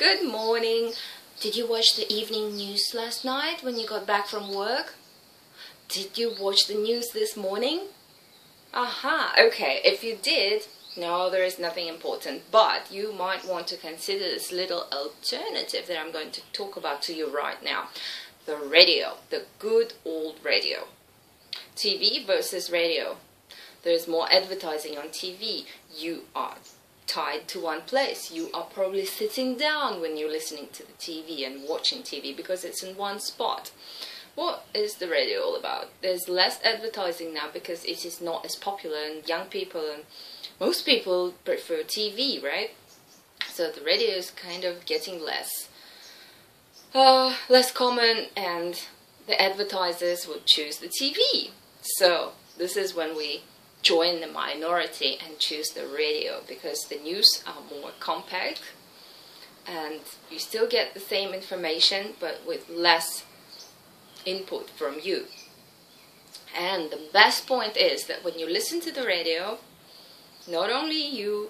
Good morning. Did you watch the evening news last night when you got back from work? Did you watch the news this morning? Aha, okay. If you did, no, there is nothing important, but you might want to consider this little alternative that I'm going to talk about to you right now. The radio, the good old radio. TV versus radio. There's more advertising on TV. You are tied to one place. You are probably sitting down when you're listening to the TV and watching TV because it's in one spot. What is the radio all about? There's less advertising now because it is not as popular, and young people and most people prefer TV, right? So the radio is kind of getting less common, and the advertisers would choose the TV. So this is when we join the minority and choose the radio, because the news are more compact and you still get the same information but with less input from you. And the best point is that when you listen to the radio, not only you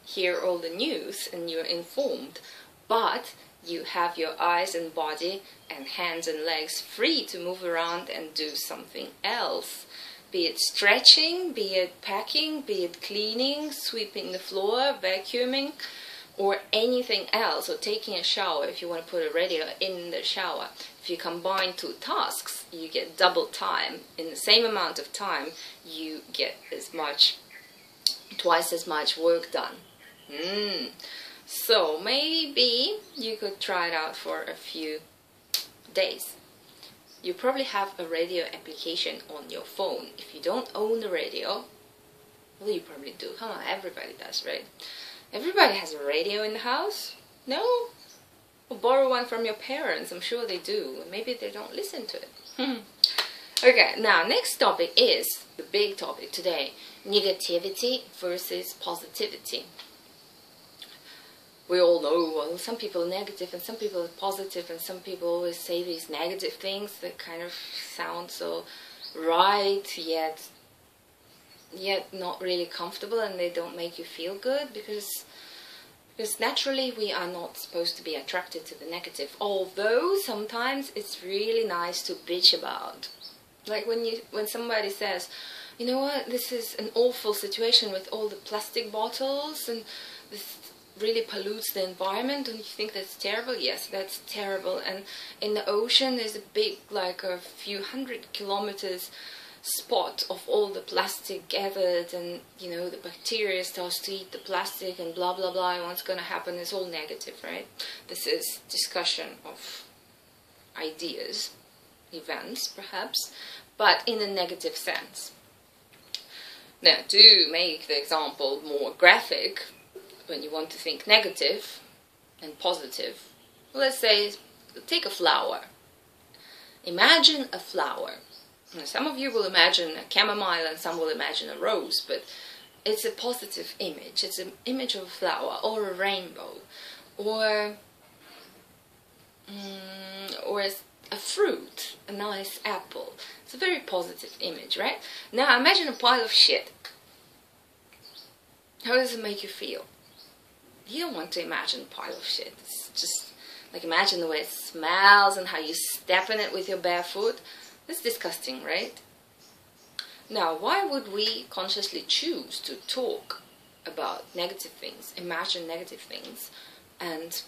hear all the news and you're informed, but you have your eyes and body and hands and legs free to move around and do something else. Be it stretching, be it packing, be it cleaning, sweeping the floor, vacuuming, or anything else, or taking a shower if you want to put a radio in the shower. If you combine two tasks, you get double time. In the same amount of time, you get twice as much work done. So maybe you could try it out for a few days. You probably have a radio application on your phone. If you don't own a radio, well, you probably do. Come on, everybody does, right? Everybody has a radio in the house. No? Or borrow one from your parents. I'm sure they do. Maybe they don't listen to it. Okay, now next topic is the big topic today. Negativity versus positivity. We all know, well, some people are negative and some people are positive, and some people always say these negative things that kind of sound so right, yet not really comfortable, and they don't make you feel good, because naturally we are not supposed to be attracted to the negative, although sometimes it's really nice to bitch about. Like when somebody says, you know what, this is an awful situation with all the plastic bottles and this really pollutes the environment, and you think that's terrible? Yes, that's terrible. And in the ocean there's a big, like a few hundred kilometers spot of all the plastic gathered, and you know, the bacteria starts to eat the plastic and blah blah blah, and what's going to happen is all negative, right? This is discussion of ideas, events perhaps, but in a negative sense. Now, to make the example more graphic, when you want to think negative and positive, let's say, take a flower. Imagine a flower. Now, some of you will imagine a chamomile and some will imagine a rose, but it's a positive image. It's an image of a flower or a rainbow or a fruit, a nice apple. It's a very positive image, right? Now imagine a pile of shit. How does it make you feel? You don't want to imagine a pile of shit. It's just like, imagine the way it smells and how you step in it with your bare foot. It's disgusting, right? Now, why would we consciously choose to talk about negative things, imagine negative things, and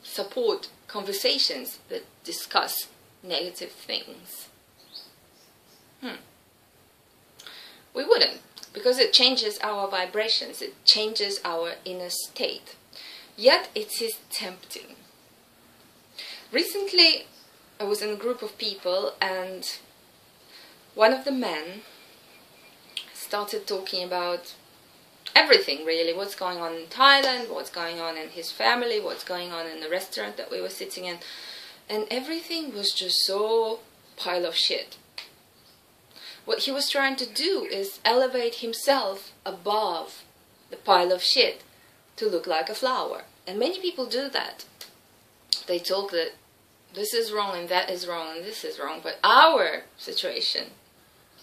support conversations that discuss negative things? We wouldn't, because it changes our vibrations, it changes our inner state. Yet it is tempting. Recently I was in a group of people, and one of the men started talking about everything really, what's going on in Thailand, what's going on in his family, what's going on in the restaurant that we were sitting in, and everything was just so pile of shit. What he was trying to do is elevate himself above the pile of shit to look like a flower. And many people do that. They talk that this is wrong and that is wrong and this is wrong, but our situation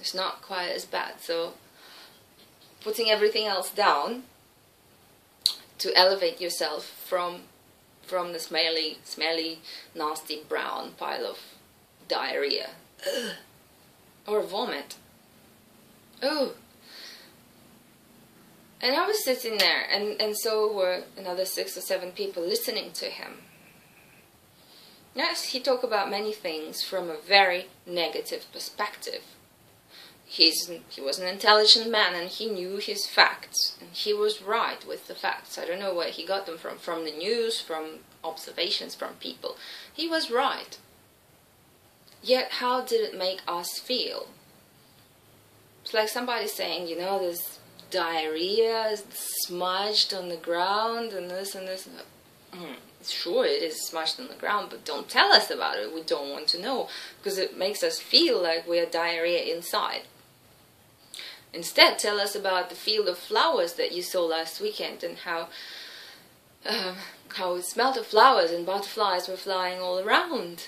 is not quite as bad. So putting everything else down to elevate yourself from from the smelly, nasty brown pile of diarrhea. Ugh. Or vomit. Oh. And I was sitting there, and so were another 6 or 7 people listening to him. Yes, he talked about many things from a very negative perspective. He was an intelligent man, and he knew his facts, and he was right with the facts. I don't know where he got them from the news, from observations from people. He was right. Yet how did it make us feel? It's like somebody saying, you know, there's diarrhea smudged on the ground, and this and this. Sure, it is smudged on the ground, but don't tell us about it. We don't want to know, because it makes us feel like we are diarrhea inside. Instead, tell us about the field of flowers that you saw last weekend, and how it smelled of flowers, and butterflies were flying all around,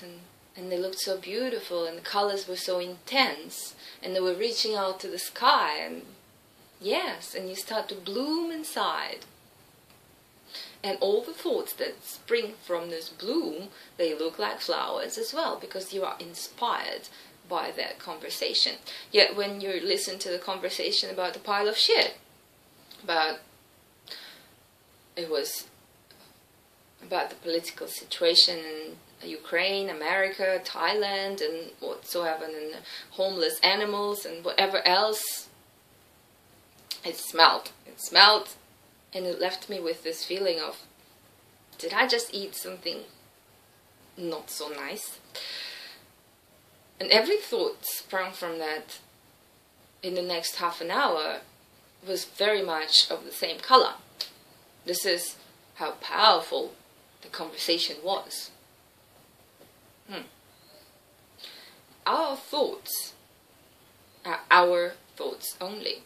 and they looked so beautiful, and the colors were so intense, and they were reaching out to the sky, and yes, and you start to bloom inside. And all the thoughts that spring from this bloom, they look like flowers as well, because you are inspired by that conversation. Yet when you listen to the conversation about the pile of shit, it was about the political situation in Ukraine, America, Thailand, and whatsoever, and the homeless animals and whatever else, it smelled. It smelled. And it left me with this feeling of, did I just eat something not so nice? And every thought sprung from that in the next half an hour was very much of the same color. This is how powerful the conversation was. Our thoughts are our thoughts only.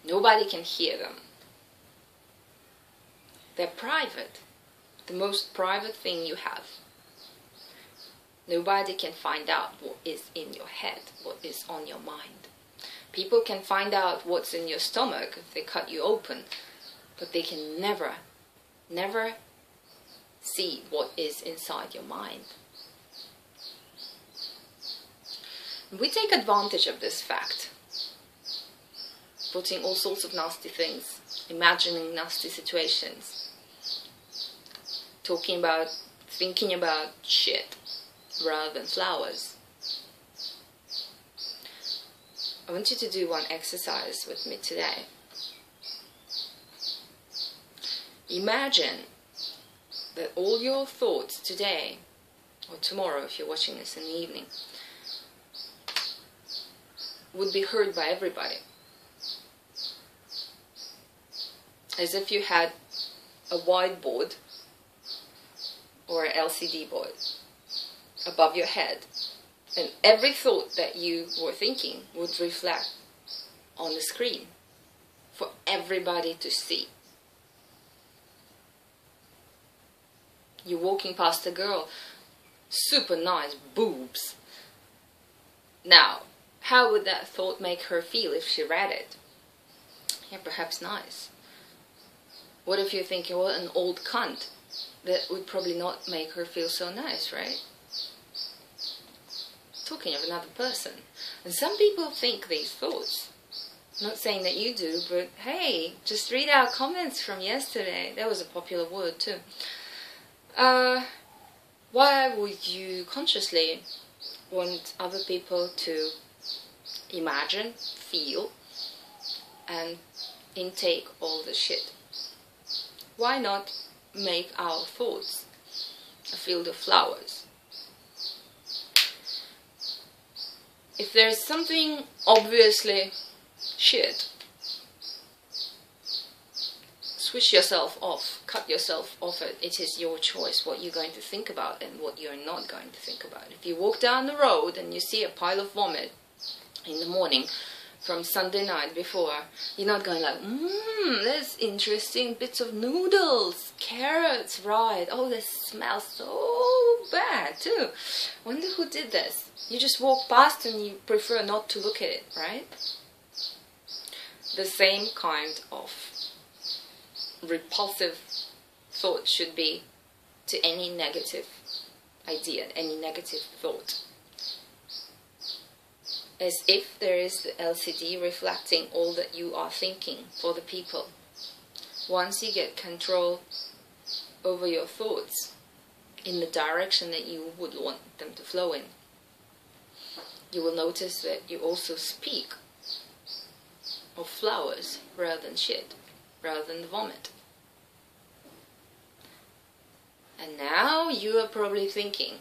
Nobody can hear them. They're private, the most private thing you have. Nobody can find out what is in your head, what is on your mind. People can find out what's in your stomach if they cut you open, but they can never see what is inside your mind. We take advantage of this fact, putting all sorts of nasty things, imagining nasty situations, thinking about shit rather than flowers. I want you to do one exercise with me today. Imagine that all your thoughts today, or tomorrow if you're watching this in the evening, would be heard by everybody. As if you had a whiteboard or an LCD board above your head, and every thought that you were thinking would reflect on the screen for everybody to see. You're walking past a girl, super nice boobs. Now, how would that thought make her feel if she read it? Yeah, perhaps nice. What if you're thinking, what an old cunt? That would probably not make her feel so nice, right? Talking of another person. And some people think these thoughts. I'm not saying that you do, but hey, just read our comments from yesterday. That was a popular word too. Why would you consciously want other people to imagine, feel, and intake all the shit? Why not make our thoughts a field of flowers? If there's something obviously shit, switch yourself off, cut yourself off it. It is your choice what you're going to think about and what you're not going to think about. If you walk down the road and you see a pile of vomit in the morning from Sunday night before, you're not going like, there's interesting bits of noodles, carrots, right, oh, this smells so bad too. Wonder who did this. You just walk past and you prefer not to look at it, right? The same kind of repulsive thought should be to any negative idea, any negative thought. As if there is the LCD reflecting all that you are thinking for the people. Once you get control over your thoughts in the direction that you would want them to flow in, you will notice that you also speak of flowers rather than shit, rather than the vomit. And now you are probably thinking,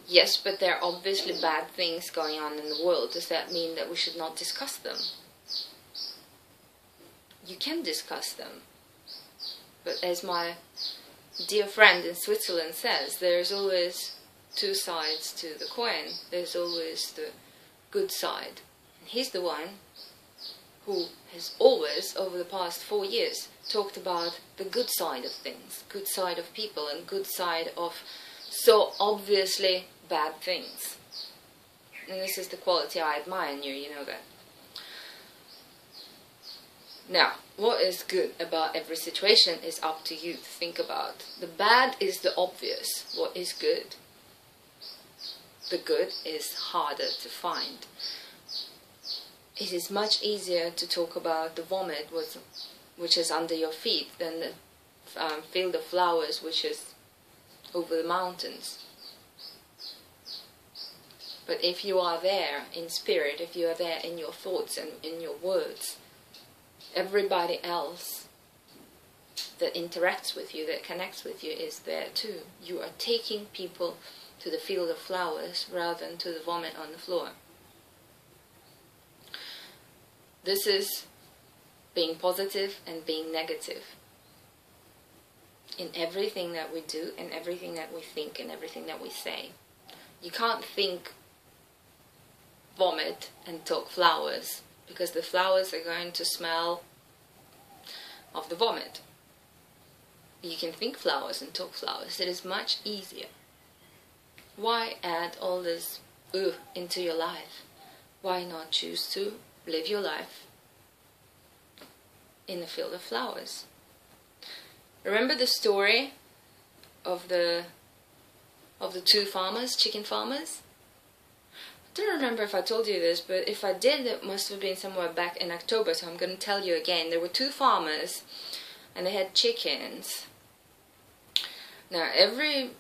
yes, but there are obviously bad things going on in the world. Does that mean that we should not discuss them? You can discuss them. But as my dear friend in Switzerland says, there's always two sides to the coin. There's always the good side. And he's the one who has always, over the past 4 years, talked about the good side of things, good side of people, and good side of so obviously bad things. And this is the quality I admire in you, you know that. Now, what is good about every situation is up to you to think about. The bad is the obvious. What is good? The good is harder to find. It is much easier to talk about the vomit which is under your feet than the field of flowers which is over the mountains. But if you are there in spirit, if you are there in your thoughts and in your words, everybody else that interacts with you, that connects with you, is there too. You are taking people to the field of flowers rather than to the vomit on the floor. This is being positive and being negative in everything that we do, and everything that we think, and everything that we say. You can't think vomit and talk flowers, because the flowers are going to smell of the vomit. You can think flowers and talk flowers. It is much easier. Why add all this into your life? Why not choose to live your life in the field of flowers? Remember the story of the two farmers, chicken farmers? I don't remember if I told you this, but if I did, it must have been somewhere back in October, so I'm going to tell you again. There were two farmers, and they had chickens. Now, every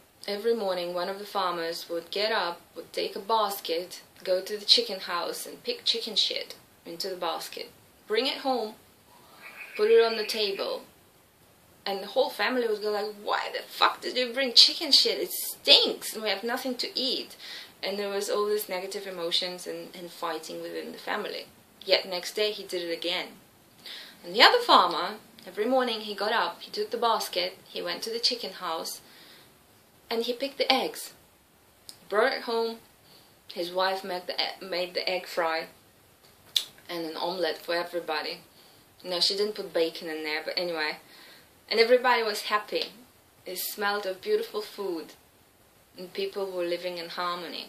morning, one of the farmers would get up, would take a basket, go to the chicken house, and pick chicken shit into the basket, bring it home, put it on the table, and the whole family would go like, why the fuck did you bring chicken shit? It stinks, and we have nothing to eat. And there was all these negative emotions and fighting within the family. Yet next day he did it again. And the other farmer, every morning he got up, he took the basket, he went to the chicken house, and he picked the eggs. Brought it home, his wife made the egg fry, and an omelette for everybody. No, she didn't put bacon in there, but anyway. And everybody was happy. It smelled of beautiful food. And people were living in harmony.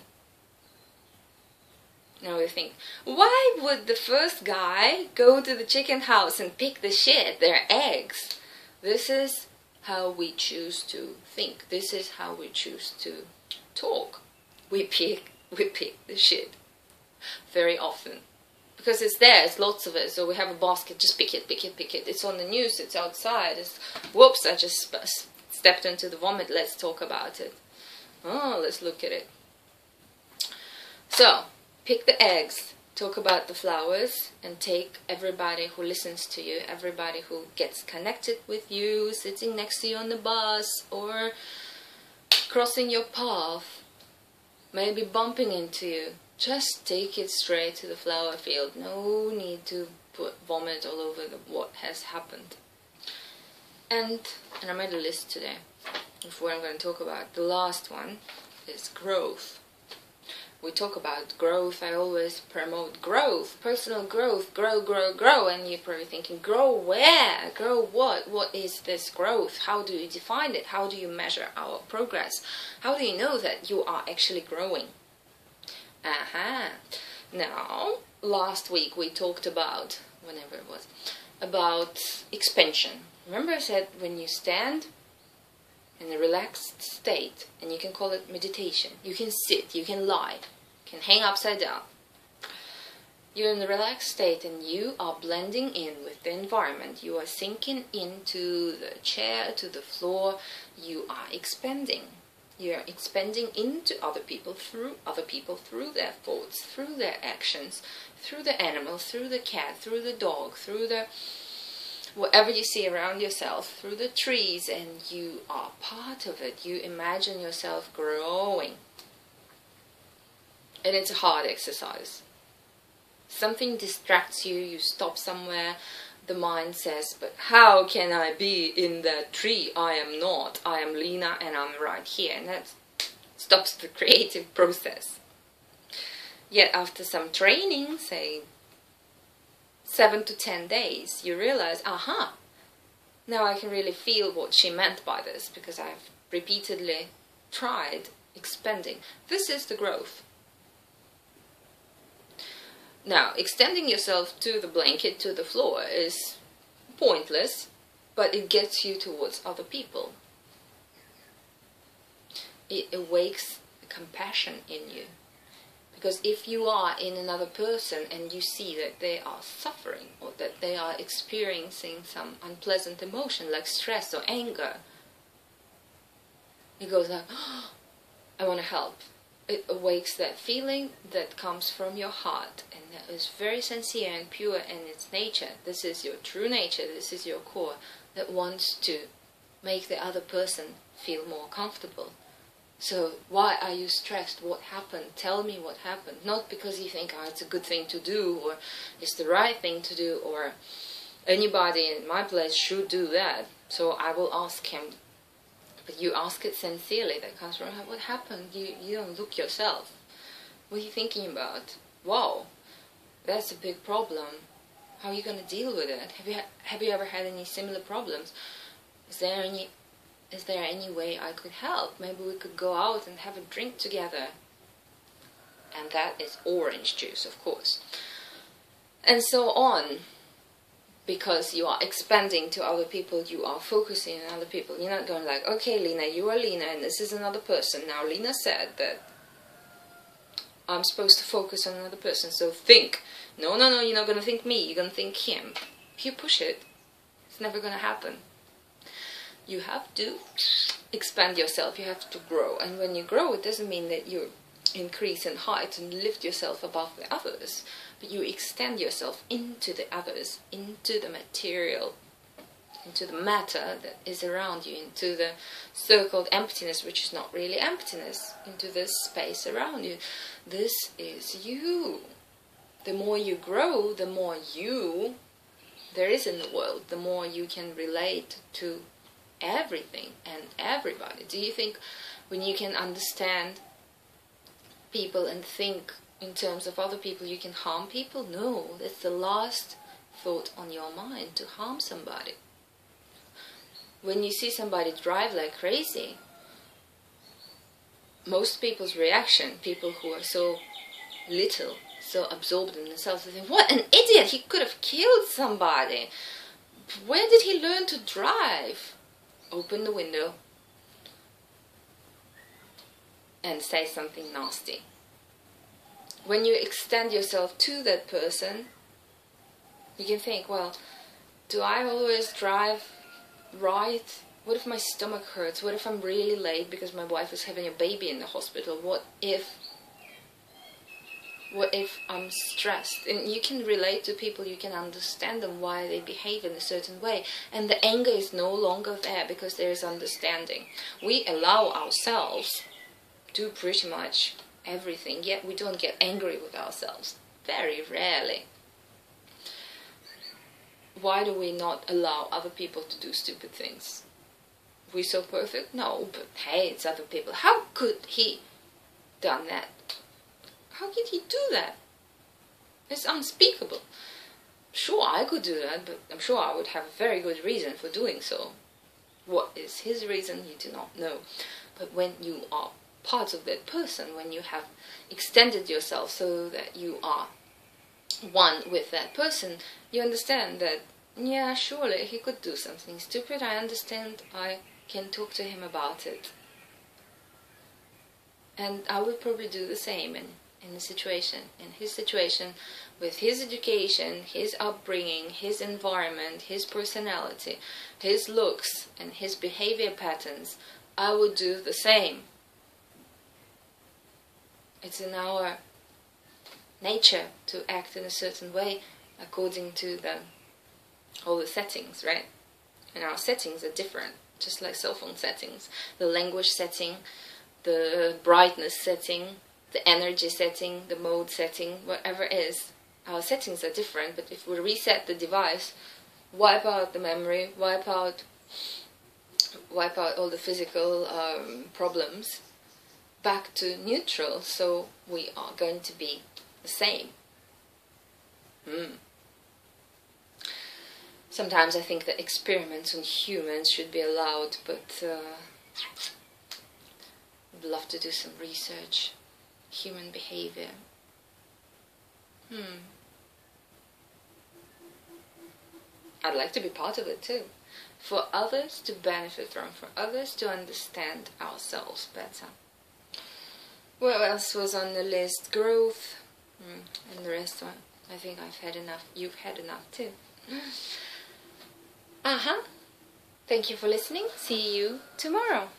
Now we think, why would the first guy go to the chicken house and pick the shit, their eggs? This is how we choose to think. This is how we choose to talk. We pick the shit very often. Because it's there, it's lots of it, so we have a basket, just pick it. It's on the news, it's outside. Whoops, I just stepped into the vomit, let's talk about it. Oh, let's look at it. So, pick the eggs, talk about the flowers, and take everybody who listens to you, everybody who gets connected with you, sitting next to you on the bus, or crossing your path, maybe bumping into you. Just take it straight to the flower field. No need to put vomit all over what has happened. And I made a list today of what I'm going to talk about. The last one is growth. We talk about growth. I always promote growth, personal growth, grow. And you're probably thinking, grow where? Grow what? What is this growth? How do you define it? How do you measure our progress? How do you know that you are actually growing? Now, last week we talked about, whenever it was, about expansion. Remember I said when you stand in a relaxed state, and you can call it meditation. You can sit, you can lie, you can hang upside down. You're in a relaxed state and you are blending in with the environment. You are sinking into the chair, to the floor. You are expanding. You are expanding into other people, through their thoughts, through their actions, through the animals, through the cat, through the dog, through the whatever you see around yourself, through the trees, and you are part of it. You imagine yourself growing. And it's a hard exercise. Something distracts you, you stop somewhere, the mind says, but how can I be in that tree? I am not. I am Lena and I'm right here. And that stops the creative process. Yet after some training, say 7 to 10 days, you realize, aha, now I can really feel what she meant by this, because I've repeatedly tried expanding. This is the growth. Now, extending yourself to the blanket, to the floor, is pointless, but it gets you towards other people. It awakes compassion in you. Because if you are in another person and you see that they are suffering, or that they are experiencing some unpleasant emotion like stress or anger, it goes like, oh, I want to help. It awakes that feeling that comes from your heart, and that is very sincere and pure in its nature. This is your true nature, this is your core, that wants to make the other person feel more comfortable. So why are you stressed? What happened? Tell me what happened. Not because you think, oh, it's a good thing to do, or it's the right thing to do, or anybody in my place should do that, so I will ask him. But you ask it sincerely. That comes from, what happened? You don't look yourself. What are you thinking about? Wow, that's a big problem. How are you going to deal with it? Have you ever had any similar problems? Is there any way I could help? Maybe we could go out and have a drink together. And that is orange juice, of course. And so on. Because you are expanding to other people, you are focusing on other people. You're not going like, okay, Lena, you are Lena, and this is another person. Now, Lena said that I'm supposed to focus on another person, so think. No, you're not going to think me, you're going to think him. If you push it, it's never going to happen. You have to expand yourself, you have to grow. And when you grow, it doesn't mean that you increase in height and lift yourself above the others, but you extend yourself into the others, into the material, into the matter that is around you, into the so-called emptiness, which is not really emptiness, into this space around you. This is you. The more you grow, the more you there is in the world, the more you can relate to everything and everybody. Do you think when you can understand people and think in terms of other people, you can harm people? No, that's the last thought on your mind, to harm somebody. When you see somebody drive like crazy, most people's reaction, people who are so little, so absorbed in themselves, they think, what an idiot, he could have killed somebody. Where did he learn to drive? Open the window and say something nasty. When you extend yourself to that person, you can think, well, do I always drive right? What if my stomach hurts? What if I'm really late because my wife is having a baby in the hospital? What if I'm stressed? And you can relate to people, you can understand them, why they behave in a certain way. And the anger is no longer there because there is understanding. We allow ourselves to pretty much everything, yet we don't get angry with ourselves. Very rarely. Why do we not allow other people to do stupid things? We so perfect? No, but hey, it's other people. How could he done that? How could he do that? It's unspeakable. Sure, I could do that, but I'm sure I would have a very good reason for doing so. What is his reason? You do not know. But when you are part of that person, when you have extended yourself so that you are one with that person, you understand that, yeah, surely he could do something stupid. I understand. I can talk to him about it. And I would probably do the same in his situation, with his education, his upbringing, his environment, his personality, his looks, and his behavior patterns. I would do the same. It's in our nature to act in a certain way according to all the settings, right? And our settings are different, just like cell phone settings. The language setting, the brightness setting, the energy setting, the mode setting, whatever it is. Our settings are different, but if we reset the device, wipe out the memory, wipe out all the physical problems, back to neutral, so we are going to be the same. Sometimes I think that experiments on humans should be allowed, but I'd love to do some research. Human behavior. I'd like to be part of it too. For others to benefit from, for others to understand ourselves better. What else was on the list? Growth. And the rest one. I think I've had enough. You've had enough too. Thank you for listening. See you tomorrow.